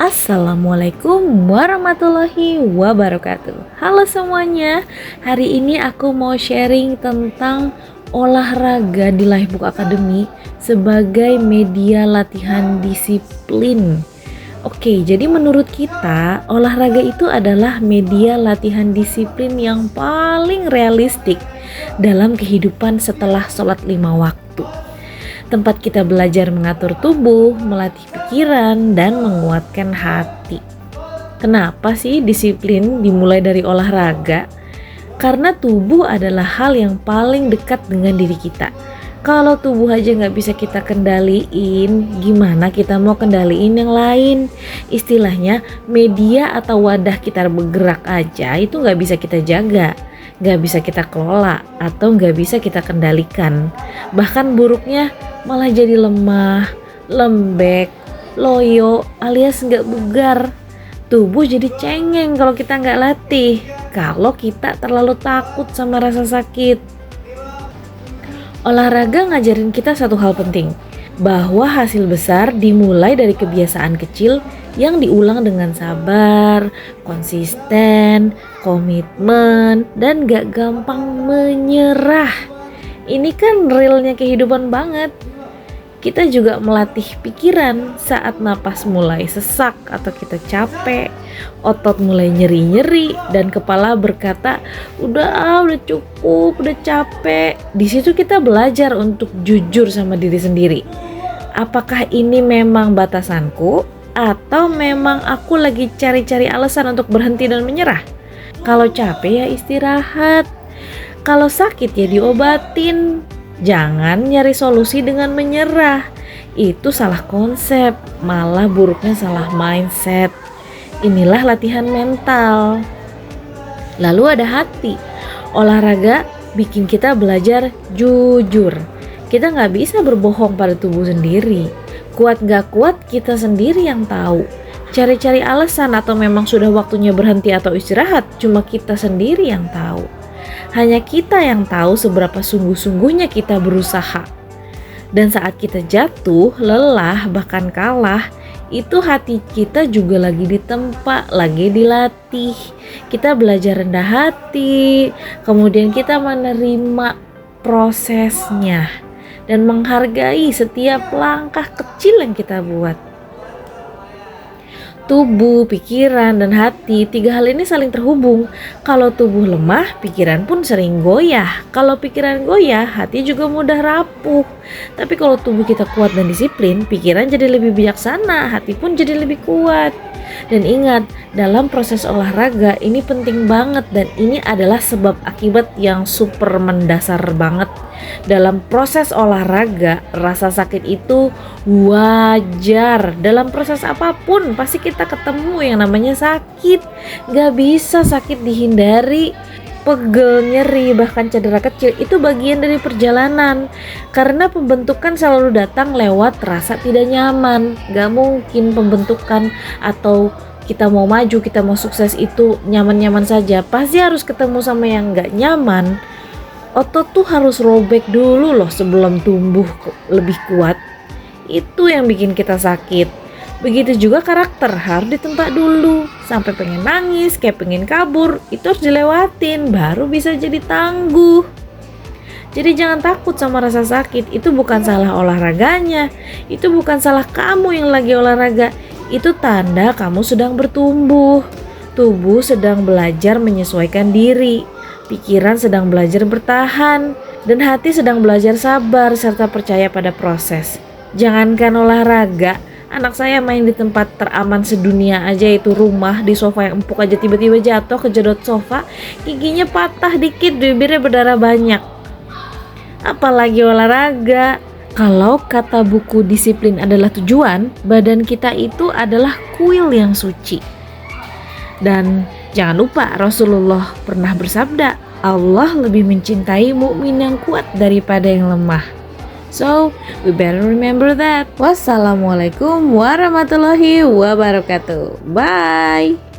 Assalamualaikum warahmatullahi wabarakatuh. Halo semuanya, hari ini aku mau sharing tentang olahraga di Lifebook Academy sebagai media latihan disiplin. Oke, jadi menurut kita olahraga itu adalah media latihan disiplin yang paling realistik dalam kehidupan setelah sholat 5 waktu. Tempat kita belajar mengatur tubuh, melatih pikiran, dan menguatkan hati. Kenapa sih disiplin dimulai dari olahraga? Karena tubuh adalah hal yang paling dekat dengan diri kita. Kalau tubuh aja nggak bisa kita kendaliin, gimana kita mau kendaliin yang lain? Istilahnya media atau wadah kita bergerak aja itu nggak bisa kita jaga, nggak bisa kita kelola, atau nggak bisa kita kendalikan. Bahkan buruknya malah jadi lemah, lembek, loyo, alias nggak bugar. Tubuh jadi cengeng kalau kita nggak latih, kalau kita terlalu takut sama rasa sakit. Olahraga ngajarin kita satu hal penting, bahwa hasil besar dimulai dari kebiasaan kecil yang diulang dengan sabar, konsisten, komitmen, dan gak gampang menyerah. Ini kan realnya kehidupan banget. Kita juga melatih pikiran saat napas mulai sesak atau kita capek, otot mulai nyeri-nyeri, dan kepala berkata, udah cukup, udah capek. Di situ kita belajar untuk jujur sama diri sendiri. Apakah ini memang batasanku? Atau memang aku lagi cari-cari alasan untuk berhenti dan menyerah? Kalau capek ya istirahat, kalau sakit ya diobatin. Jangan nyari solusi dengan menyerah, itu salah konsep, malah buruknya salah mindset. Inilah latihan mental. Lalu ada hati. Olahraga bikin kita belajar jujur. Kita gak bisa berbohong pada tubuh sendiri. Kuat gak kuat kita sendiri yang tahu. Cari-cari alasan atau memang sudah waktunya berhenti atau istirahat, cuma kita sendiri yang tahu. Hanya kita yang tahu seberapa sungguh-sungguhnya kita berusaha. Dan saat kita jatuh, lelah, bahkan kalah, itu hati kita juga lagi ditempa, lagi dilatih. Kita belajar rendah hati, kemudian kita menerima prosesnya dan menghargai setiap langkah kecil yang kita buat. Tubuh, pikiran, dan hati, tiga hal ini saling terhubung. Kalau tubuh lemah, pikiran pun sering goyah. Kalau pikiran goyah, hati juga mudah rapuh. Tapi kalau tubuh kita kuat dan disiplin, pikiran jadi lebih bijaksana, hati pun jadi lebih kuat. Dan ingat, dalam proses olahraga ini penting banget, dan ini adalah sebab akibat yang super mendasar banget. Dalam proses olahraga, rasa sakit itu wajar. Dalam proses apapun pasti kita ketemu yang namanya sakit. Gak bisa sakit dihindari. Pegel, nyeri, bahkan cedera kecil itu bagian dari perjalanan. Karena pembentukan selalu datang lewat rasa tidak nyaman. Gak mungkin pembentukan atau kita mau maju, kita mau sukses itu nyaman-nyaman saja. Pasti harus ketemu sama yang gak nyaman. Otot tuh harus robek dulu loh sebelum tumbuh lebih kuat. Itu yang bikin kita sakit. Begitu juga karakter, harus ditempa dulu. Sampai pengen nangis, kayak pengen kabur, itu harus dilewatin, baru bisa jadi tangguh. Jadi jangan takut sama rasa sakit, itu bukan salah olahraganya. Itu bukan salah kamu yang lagi olahraga. Itu tanda kamu sedang bertumbuh. Tubuh sedang belajar menyesuaikan diri. Pikiran sedang belajar bertahan, dan hati sedang belajar sabar serta percaya pada proses. Jangankan olahraga, anak saya main di tempat teraman sedunia aja, itu rumah, di sofa yang empuk aja tiba-tiba jatuh kejedot sofa, giginya patah dikit, bibirnya berdarah banyak. Apalagi olahraga. Kalau kata buku disiplin adalah tujuan, badan kita itu adalah kuil yang suci. Dan jangan lupa Rasulullah pernah bersabda, Allah lebih mencintai mukmin yang kuat daripada yang lemah. So, we better remember that. Wassalamualaikum warahmatullahi wabarakatuh. Bye.